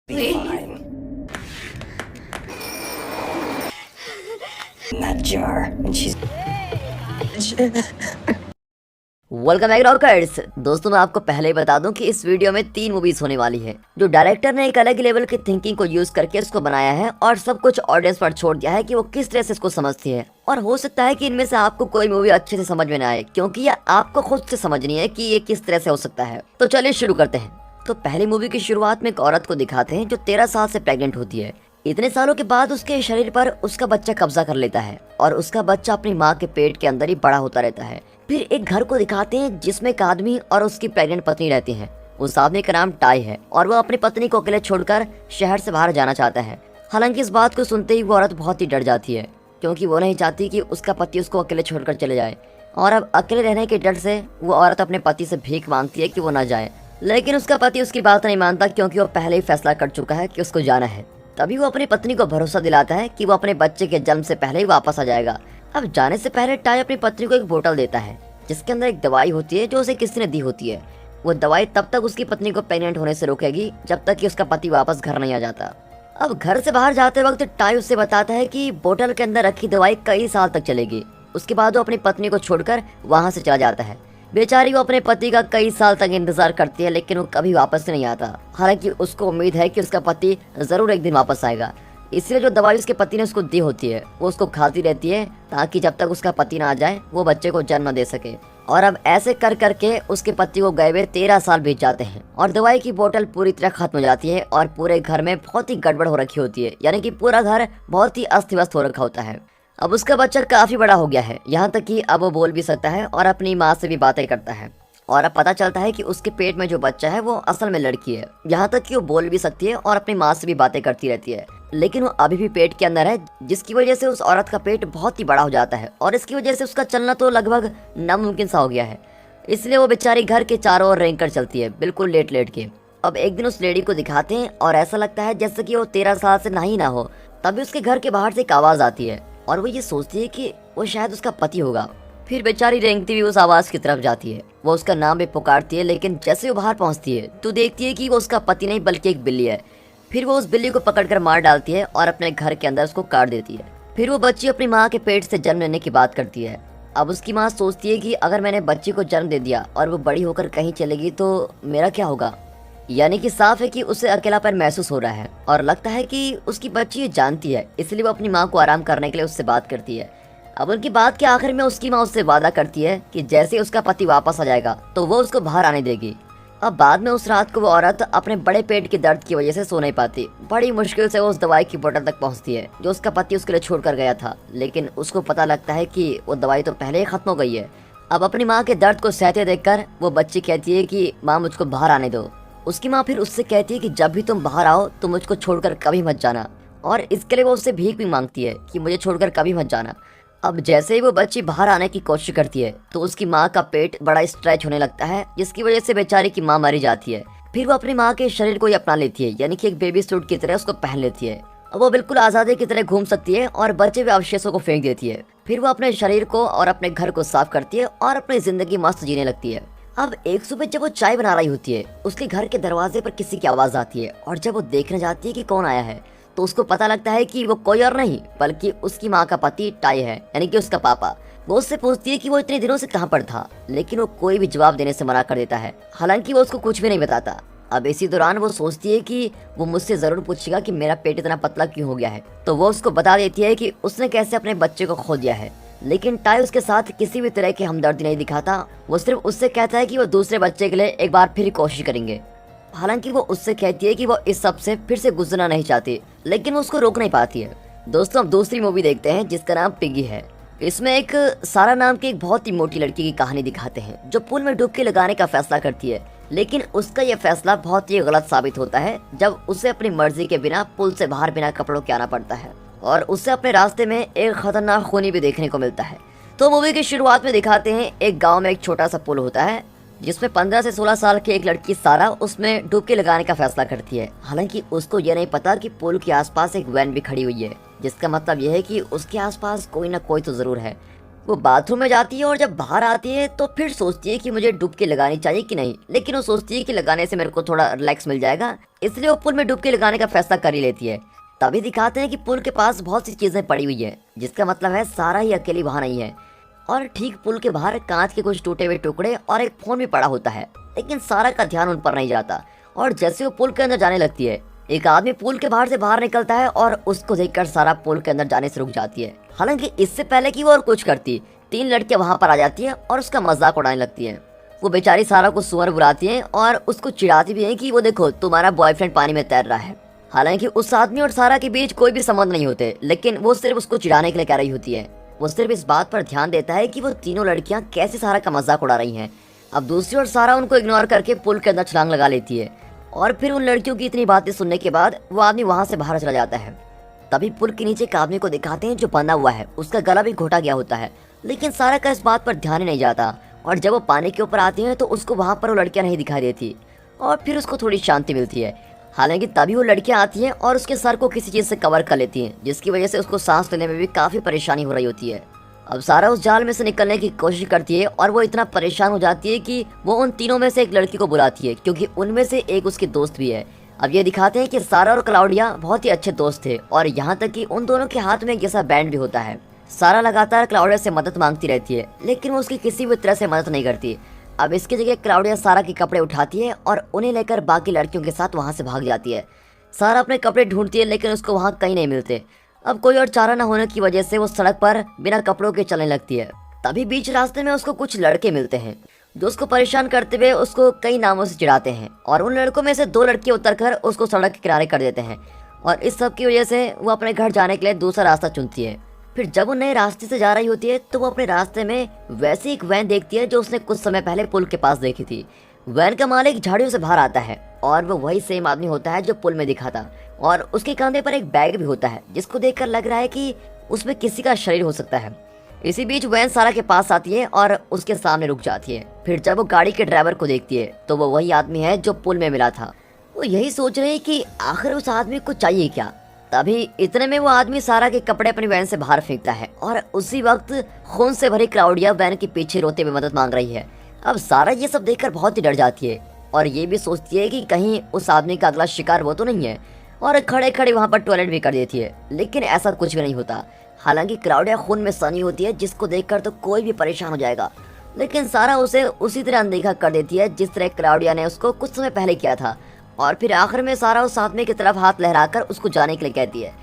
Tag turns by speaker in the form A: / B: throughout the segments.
A: Be fine. In that jar, and she's.
B: Welcome back rockers. दोस्तों मैं आपको पहले ही बता दूं कि इस वीडियो में 3 मूवीज होने वाली है जो डायरेक्टर ने एक अलग लेवल की थिंकिंग को यूज करके इसको बनाया है और सब कुछ ऑडियंस पर छोड़ दिया है कि वो किस तरह से इसको समझती है। और हो सकता है कि इनमें से आपको कोई मूवी अच्छे से समझ में ना आए क्योंकि ये आपको खुद से समझनी है कि ये किस तरह से हो सकता है। तो चलिए शुरू करते हैं। तो पहली मूवी की शुरुआत में एक औरत को दिखाते हैं जो 13 साल से प्रेग्नेंट होती है। इतने सालों के बाद उसके शरीर पर उसका बच्चा कब्जा कर लेता है और उसका बच्चा अपनी माँ के पेट के अंदर ही बड़ा होता रहता है। फिर एक घर को दिखाते हैं जिसमें एक आदमी और उसकी प्रेग्नेंट पत्नी रहती हैं। उस आदमी का नाम टाई है और वो अपनी पत्नी को अकेले छोड़कर शहर से बाहर जाना चाहता है। हालांकि इस बात को सुनते ही वो औरत बहुत ही डर जाती है क्योंकि वो नहीं चाहती कि उसका पति उसको अकेले छोड़कर चले जाए। और अब अकेले रहने के डर से वो औरत अपने पति से भीख मांगती है कि वो ना जाए, लेकिन उसका पति उसकी बात नहीं मानता क्योंकि वो पहले ही फैसला कर चुका है कि उसको जाना है। तभी वो अपनी पत्नी को भरोसा दिलाता है कि वो अपने बच्चे के जन्म से पहले ही वापस आ जाएगा। अब जाने से पहले टाई अपनी पत्नी को एक बोतल देता है जिसके अंदर एक दवाई होती है जो उसे किसी ने दी होती है। वो दवाई तब तक उसकी पत्नी को प्रेग्नेंट होने से रोकेगी जब तक कि उसका पति वापस घर नहीं आ जाता। अब घर से बाहर जाते वक्त टाई उससे बताता है कि बोतल के अंदर रखी दवाई कई साल तक चलेगी। उसके बाद वो अपनी पत्नी को छोड़कर वहां से चला जाता है। बेचारी वो अपने पति का कई साल तक इंतजार करती है लेकिन वो कभी वापस नहीं आता। हालांकि उसको उम्मीद है कि उसका पति जरूर एक दिन वापस आएगा, इसलिए जो दवाई उसके पति ने उसको दी होती है वो उसको खाती रहती है ताकि जब तक उसका पति ना आ जाए वो बच्चे को जन्म दे सके। और अब ऐसे कर करके उसके पति को गए हुए 13 साल बीत जाते हैं और दवाई की बोतल पूरी तरह खत्म हो जाती है और पूरे घर में बहुत ही गड़बड़ हो रखी होती है, यानी कि पूरा घर बहुत ही अस्त व्यस्त हो रखा होता है। अब उसका बच्चा काफी बड़ा हो गया है, यहाँ तक कि अब वो बोल भी सकता है और अपनी माँ से भी बातें करता है। और अब पता चलता है कि उसके पेट में जो बच्चा है वो असल में लड़की है, यहाँ तक कि वो बोल भी सकती है और अपनी माँ से भी बातें करती रहती है। लेकिन वो अभी भी पेट के अंदर है जिसकी वजह से उस औरत का पेट बहुत ही बड़ा हो जाता है और इसकी वजह से उसका चलना तो लगभग नामुमकिन सा हो गया है। इसलिए वो बेचारी घर के चारों ओर रेंग कर चलती है, बिल्कुल लेट लेट के। अब एक दिन उस लेडी को दिखाते हैं और ऐसा लगता है जैसे कि वो 13 साल से नहीं ना हो। तभी उसके घर के बाहर से एक आवाज आती है और वो ये सोचती है कि वो शायद उसका पति होगा। फिर बेचारी रेंगती हुई उस आवाज की तरफ जाती है। वो उसका नाम भी पुकारती है लेकिन जैसे वो बाहर पहुंचती है तो देखती है कि वो उसका पति नहीं बल्कि एक बिल्ली है। फिर वो उस बिल्ली को पकड़कर मार डालती है और अपने घर के अंदर उसको काट देती है। फिर वो बच्ची अपनी माँ के पेट से जन्म लेने की बात करती है। अब उसकी माँ सोचती है कि अगर मैंने बच्ची को जन्म दे दिया और वो बड़ी होकर कहीं चलेगी तो मेरा क्या होगा। यानी कि साफ है कि उसे अकेलापन महसूस हो रहा है और लगता है कि उसकी बच्ची ये जानती है, इसलिए वो अपनी माँ को आराम करने के लिए उससे बात करती है। अब उनकी बात के आखिर में उसकी माँ उससे वादा करती है कि जैसे उसका पति वापस आ जाएगा तो वो उसको बाहर आने देगी। अब बाद में उस रात को वो औरत अपने बड़े पेट के दर्द की वजह से सो नहीं पाती। बड़ी मुश्किल से वो उस दवाई की बोतल तक पहुंचती है जो उसका पति उसके लिए छोड़ कर गया था, लेकिन उसको पता लगता है कि वो दवाई तो पहले ही खत्म हो गई है। अब अपनी माँ के दर्द को सहते देखकर वो बच्ची कहती है कि माँ मुझको बाहर आने दो। उसकी माँ फिर उससे कहती है कि जब भी तुम बाहर आओ तो मुझको छोड़कर कभी मत जाना, और इसके लिए वो उससे भीख भी मांगती है कि मुझे छोड़कर कभी मत जाना। अब जैसे ही वो बच्ची बाहर आने की कोशिश करती है तो उसकी माँ का पेट बड़ा स्ट्रेच होने लगता है जिसकी वजह से बेचारी की माँ मरी जाती है। फिर वो अपनी माँ के शरीर को ही अपना लेती है, यानी कि एक बेबी सूट की तरह उसको पहन लेती है। अब वो बिल्कुल आज़ादी की तरह घूम सकती है और बचे हुए अवशेषों को फेंक देती है। फिर वो अपने शरीर को और अपने घर को साफ करती है और अपनी जिंदगी मस्त जीने लगती है। अब एक सुबह जब वो चाय बना रही होती है उसके घर के दरवाजे पर किसी की आवाज आती है और जब वो देखने जाती है कि कौन आया है तो उसको पता लगता है कि वो कोई और नहीं बल्कि उसकी माँ का पति टाई है, यानी कि उसका पापा। वो उससे पूछती है कि वो इतने दिनों से कहाँ पर था, लेकिन वो कोई भी जवाब देने से मना कर देता है। हालांकि वो उसको कुछ भी नहीं बताता। अब इसी दौरान वो सोचती है कि वो मुझसे जरूर पूछेगा कि मेरा पेट इतना पतला क्यों हो गया है, तो वो उसको बता देती है कि उसने कैसे अपने बच्चे को खो दिया है। लेकिन टाई उसके साथ किसी भी तरह की हमदर्दी नहीं दिखाता। वो सिर्फ उससे कहता है कि वो दूसरे बच्चे के लिए एक बार फिर कोशिश करेंगे। हालांकि वो उससे कहती है कि वो इस सब से फिर से गुजरना नहीं चाहती, लेकिन वो उसको रोक नहीं पाती है। दोस्तों अब दूसरी मूवी देखते हैं जिसका नाम पिगी है। इसमें एक सारा नाम की एक बहुत ही मोटी लड़की की कहानी दिखाते हैं जो पुल में डुबकी लगाने का फैसला करती है, लेकिन उसका यह फैसला बहुत ही गलत साबित होता है जब उसे अपनी मर्जी के बिना पुल से बाहर बिना कपड़ों के आना पड़ता है और उससे अपने रास्ते में एक खतरनाक खूनी भी देखने को मिलता है। तो मूवी की शुरुआत में दिखाते हैं एक गाँव में एक छोटा सा पुल होता है जिसमें 15 से 16 साल की एक लड़की सारा उसमें डुबकी लगाने का फैसला करती है। हालांकि उसको ये नहीं पता कि पुल के आसपास एक वैन भी खड़ी हुई है, जिसका मतलब यह है कि उसके आसपास कोई ना कोई तो जरूर है। वो बाथरूम में जाती है और जब बाहर आती है तो फिर सोचती है कि मुझे डुबकी लगानी चाहिए कि नहीं, लेकिन वो सोचती है कि लगाने से मेरे को थोड़ा रिलैक्स मिल जाएगा, इसलिए वो पुल में डुबकी लगाने का फैसला कर ही लेती है। तभी दिखाते हैं कि पुल के पास बहुत सी चीजें पड़ी हुई है, जिसका मतलब है सारा ही अकेली वहाँ नहीं है। और ठीक पुल के बाहर कांच के कुछ टूटे हुए टुकड़े और एक फोन भी पड़ा होता है, लेकिन सारा का ध्यान उन पर नहीं जाता। और जैसे वो पुल के अंदर जाने लगती है, एक आदमी पुल के बाहर से बाहर निकलता है और उसको देखकर सारा पुल के अंदर जाने से रुक जाती है। हालांकि इससे पहले कि वो और कुछ करती, 3 लड़कियां वहां पर आ जाती है और उसका मजाक उड़ाने लगती है। वो बेचारी सारा को सुअर बुलाती है और उसको चिढ़ाती भी है कि वो देखो तुम्हारा बॉयफ्रेंड पानी में तैर रहा है। हालांकि उस आदमी और सारा के बीच कोई भी संबंध नहीं होते, लेकिन वो सिर्फ उसको चिढ़ाने के लिए कह रही होती है। वो सिर्फ इस बात पर ध्यान देता है कि वो तीनों लड़कियां कैसे सारा का मजाक उड़ा रही हैं। अब दूसरी ओर सारा उनको इग्नोर करके पुल के अंदर छलांग लगा लेती है और फिर उन लड़कियों की इतनी बातें सुनने के बाद वो आदमी वहां से बाहर चला जाता है। तभी पुल के नीचे एक आदमी को दिखाते हैं जो बंधा हुआ है, उसका गला भी घोटा गया होता है, लेकिन सारा का इस बात पर ध्यान ही नहीं जाता। और जब वो पानी के ऊपर आती है तो उसको वहां पर वो लड़कियां नहीं दिखाई देती और फिर उसको थोड़ी शांति मिलती है। हालांकि तभी वो लड़कियां आती हैं और उसके सर को किसी चीज से कवर कर लेती हैं, जिसकी वजह से उसको सांस लेने में भी काफी परेशानी हो रही होती है। अब सारा उस जाल में से निकलने की कोशिश करती है और वो इतना परेशान हो जाती है कि वो उन तीनों में से एक लड़की को बुलाती है, क्योंकि उनमें से एक उसकी दोस्त भी है। अब ये दिखाते हैं कि सारा और क्लाउडिया बहुत ही अच्छे दोस्त थे और यहाँ तक कि उन दोनों के हाथ में एक जैसा बैंड भी होता है। सारा लगातार क्लाउडिया से मदद मांगती रहती है, लेकिन वो उसकी किसी भी तरह से मदद नहीं करती। अब इसकी जगह क्लाउडिया सारा के कपड़े उठाती है और उन्हें लेकर बाकी लड़कियों के साथ वहाँ से भाग जाती है। सारा अपने कपड़े ढूंढती है, लेकिन उसको वहाँ कहीं नहीं मिलते। अब कोई और चारा न होने की वजह से वो सड़क पर बिना कपड़ों के चलने लगती है। तभी बीच रास्ते में उसको कुछ लड़के मिलते हैं जो उसको परेशान करते हुए उसको कई नामों से चिढ़ाते हैं, और उन लड़कों में से 2 लड़कियां उतरकर उसको सड़क के किनारे कर देते हैं। और इस सब की वजह से वो अपने घर जाने के लिए दूसरा रास्ता चुनती है। फिर जब वो नए रास्ते से जा रही होती है तो वो अपने रास्ते में वैसी एक वैन देखती है जो उसने कुछ समय पहले पुल के पास देखी थी। वैन का मालिक झाड़ियों से बाहर आता है और वो वही सेम आदमी होता है जो पुल में दिखा था, और उसके कंधे पर एक बैग भी होता है जिसको देखकर लग रहा है कि उसमें किसी का शरीर हो सकता है। इसी बीच वैन सारा के पास आती है और उसके सामने रुक जाती है। फिर जब वो गाड़ी के ड्राइवर को देखती है तो वो वही आदमी है जो पुल में मिला था। वो यही सोच रहे हैं कि आखिर उस आदमी को चाहिए क्या। तभी इतने में वो आदमी सारा के कपड़े अपनी वैन से बाहर फेंकता है और उसी वक्त खून से भरी क्लाउडिया वैन के पीछे रोते हुए मदद मांग रही है। अब सारा ये सब देखकर बहुत ही डर जाती है और ये भी सोचती है कि कहीं उस आदमी का अगला शिकार वो तो नहीं है, और खड़े खड़े वहाँ पर टॉयलेट भी कर देती है, लेकिन ऐसा कुछ भी नहीं होता। हालांकि क्लाउडिया खून में सनी होती है जिसको देखकर तो कोई भी परेशान हो जाएगा, लेकिन सारा उसे उसी तरह अनदेखा कर देती है जिस तरह क्लाउडिया ने उसको कुछ समय पहले किया था। और फिर आखिर में सारा उस आदमी की तरफ हाथ लहराकर उसको जाने के लिए कहती है।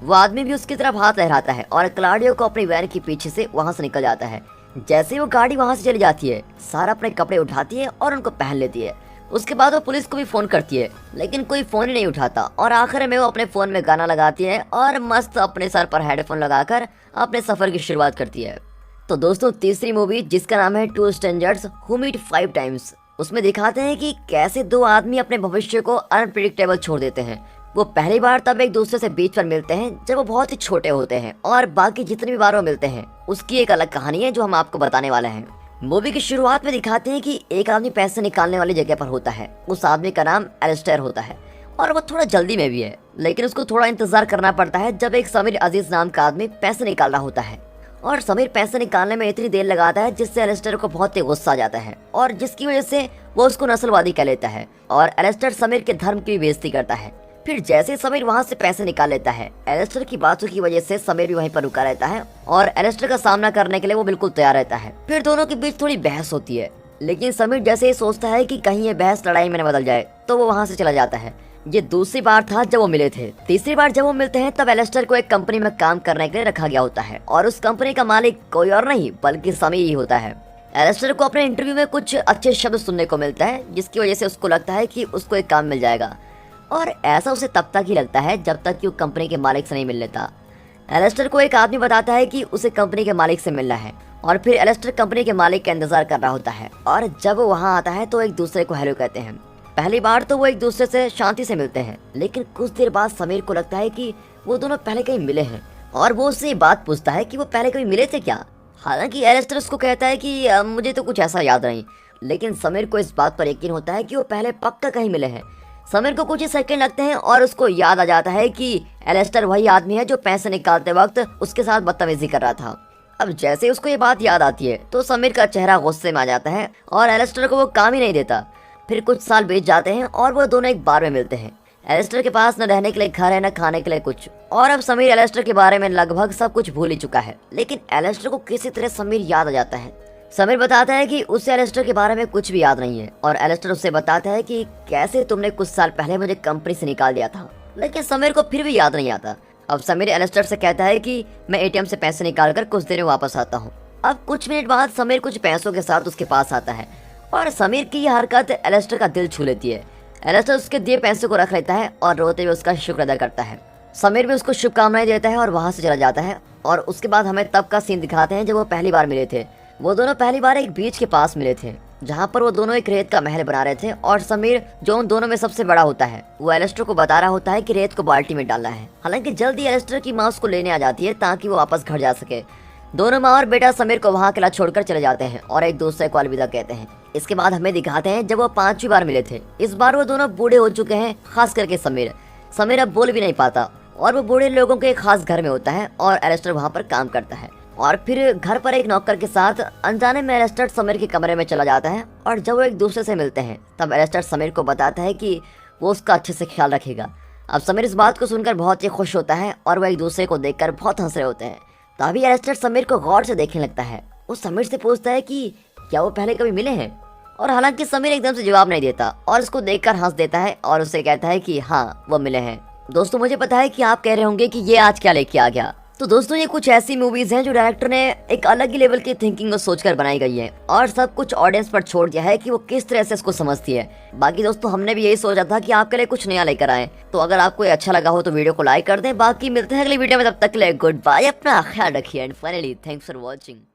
B: वो आदमी भी उसकी तरफ हाथ लहराता है और क्लाउडिया को अपनी वैन के पीछे से वहाँ से निकल जाता है। जैसे वो गाड़ी वहाँ से चली जाती है, सारा अपने कपड़े उठाती है और उनको पहन लेती है। उसके बाद वो पुलिस को भी फोन करती है, लेकिन कोई फोन ही नहीं उठाता, और आखिर में वो अपने फोन में गाना लगाती है और मस्त अपने सर पर हेडफोन लगाकर अपने सफर की शुरुआत करती है। तो दोस्तों, तीसरी मूवी जिसका नाम है 2 स्ट्रेंजर्स हु मीट 5 टाइम्स, उसमें दिखाते हैं कि कैसे 2 आदमी अपने भविष्य को अनप्रिडिक्टेबल छोड़ देते हैं। वो पहली बार तब एक दूसरे से बीच पर मिलते हैं जब वो बहुत ही छोटे होते हैं, और बाकी जितनी भी बार वो मिलते हैं उसकी एक अलग कहानी है जो हम आपको बताने वाले हैं। मूवी की शुरुआत में दिखाते हैं कि एक आदमी पैसे निकालने वाली जगह पर होता है। उस आदमी का नाम एलिस्टेयर होता है और वो थोड़ा जल्दी में भी है, लेकिन उसको थोड़ा इंतजार करना पड़ता है जब एक समीर अजीज नाम का आदमी पैसे निकाल रहा होता है। और समीर पैसे निकालने में इतनी देर लगाता है जिससे एलिस्टेयर को बहुत ही गुस्सा आ जाता है, और जिसकी वजह से वो उसको नस्लवादी कह लेता है, और एलिस्टेयर समीर के धर्म की बेइज्जती करता है। फिर जैसे समीर वहाँ से पैसे निकाल लेता है, एलिस्टेयर की बातों की वजह से समीर भी वहीं पर रुका रहता है और एलिस्टेयर का सामना करने के लिए वो बिल्कुल तैयार रहता है। फिर दोनों के बीच थोड़ी बहस होती है, लेकिन समीर जैसे ही सोचता है कि कहीं ये बहस लड़ाई में न बदल जाए तो वो वहाँ से चला जाता है। ये दूसरी बार था जब वो मिले थे। तीसरी बार जब वो मिलते हैं तब एलिस्टेयर को एक कंपनी में काम करने के लिए रखा गया होता है, और उस कंपनी का मालिक कोई और नहीं बल्कि समीर ही होता है। एलिस्टेयर को अपने इंटरव्यू में कुछ अच्छे शब्द सुनने को मिलता है, जिसकी वजह से उसको लगता है कि उसको एक काम मिल जाएगा, और ऐसा उसे तब तक ही लगता है जब तक कि वो कंपनी के मालिक से नहीं मिल लेता। एलिस्टेयर को एक आदमी बताता है कि उसे कंपनी के मालिक से मिलना है, और फिर एलिस्टेयर कंपनी के मालिक का इंतजार कर रहा होता है, और जब वो वहाँ आता है तो एक दूसरे को हेलो कहते हैं। पहली बार तो वो एक दूसरे से शांति से मिलते हैं, लेकिन कुछ देर बाद समीर को लगता है कि वो दोनों पहले कहीं मिले हैं, और वो उससे बात पूछता है कि वो पहले कहीं मिले थे क्या। हालांकि एलिस्टेयर उसको कहता है कि मुझे तो कुछ ऐसा याद नहीं, लेकिन समीर को इस बात पर यकीन होता है कि वो पहले पक्का कहीं मिले हैं। समीर को कुछ ही सेकंड लगते हैं और उसको याद आ जाता है कि एलिस्टेयर वही आदमी है जो पैसे निकालते वक्त उसके साथ बदतमीजी कर रहा था। अब जैसे उसको ये बात याद आती है तो समीर का चेहरा गुस्से में आ जाता है और एलिस्टर को वो काम ही नहीं देता। फिर कुछ साल बीत जाते हैं और वो दोनों एक बार में मिलते हैं। एलिस्टर के पास न रहने के लिए घर है न खाने के लिए कुछ, और अब समीर एलिस्टर के बारे में लगभग सब कुछ भूल ही चुका है। लेकिन एलिस्टर को किसी तरह समीर याद आ जाता है। समीर बताता है कि उसे एलिस्टर के बारे में कुछ भी याद नहीं है और एलिस्टर उससे बताता है कि कैसे तुमने कुछ साल पहले मुझे कंपनी से निकाल दिया था। लेकिन समीर को फिर भी याद नहीं आता। अब समीर एलिस्टर से कहता है कि मैं एटीएम से पैसे निकाल कर कुछ देर में वापस आता हूँ। अब कुछ मिनट बाद समीर कुछ पैसों के साथ उसके पास आता है और समीर की यह हरकत एलिस्टर का दिल छू लेती है। एलिस्टर उसके दिए पैसे को रख लेता है और रोते हुए उसका शुक्र अदा करता है। समीर भी उसको शुभकामनाएं देता है और वहां से चला जाता है। और उसके बाद हमें तब का सीन दिखाते हैं जब वो पहली बार मिले थे। वो दोनों पहली बार एक बीच के पास मिले थे जहाँ पर वो दोनों एक रेत का महल बना रहे थे और समीर जो उन दोनों में सबसे बड़ा होता है वो एलिस्टर को बता रहा होता है कि रेत को बाल्टी में डालना है। हालांकि जल्दी एलिस्टर की माँ उसको लेने आ जाती है ताकि वो वापस घर जा सके। दोनों माँ और बेटा समीर को वहाँ अकेला छोड़कर चले जाते हैं और एक दूसरे को अलविदा कहते हैं। इसके बाद हमें दिखाते हैं जब वो 5वीं बार मिले थे। इस बार वो दोनों बूढ़े हो चुके हैं, खास करके समीर अब बोल भी नहीं पाता और वो बूढ़े लोगों के एक खास घर में होता है और एलिस्टर वहाँ पर काम करता है। और फिर घर पर एक नौकर के साथ अनजाने में एलिस्टर समीर के कमरे में चला जाता है और जब वो एक दूसरे से मिलते हैं तब एलिस्टर समीर को बताता है कि वो उसका अच्छे से ख्याल रखेगा। अब समीर इस बात को सुनकर बहुत ही खुश होता है और वो एक दूसरे को देखकर बहुत हंस रहे होते हैं। तभी एलिस्टर समीर को गौर से देखने लगता है। वो समीर से पूछता है कि क्या वो पहले कभी मिले हैं, और हालांकि समीर एकदम से जवाब नहीं देता और उसको देखकर हंस देता है और उससे कहता है कि हाँ वो मिले हैं। दोस्तों मुझे पता है कि आप कह रहे होंगे कि ये आज क्या लेके आ गया। तो दोस्तों ये कुछ ऐसी मूवीज हैं जो डायरेक्टर ने एक अलग ही लेवल की थिंकिंग को सोचकर बनाई गई है और सब कुछ ऑडियंस पर छोड़ दिया है कि वो किस तरह से इसको समझती है। बाकी दोस्तों हमने भी यही सोचा था कि आपके लिए कुछ नया लेकर आए। तो अगर आपको ये अच्छा लगा हो तो वीडियो को लाइक कर दें। बाकी मिलते हैं अगली वीडियो में, तब तक के लिए गुड बाय, अपना ख्याल रखिए and finally thanks for watching.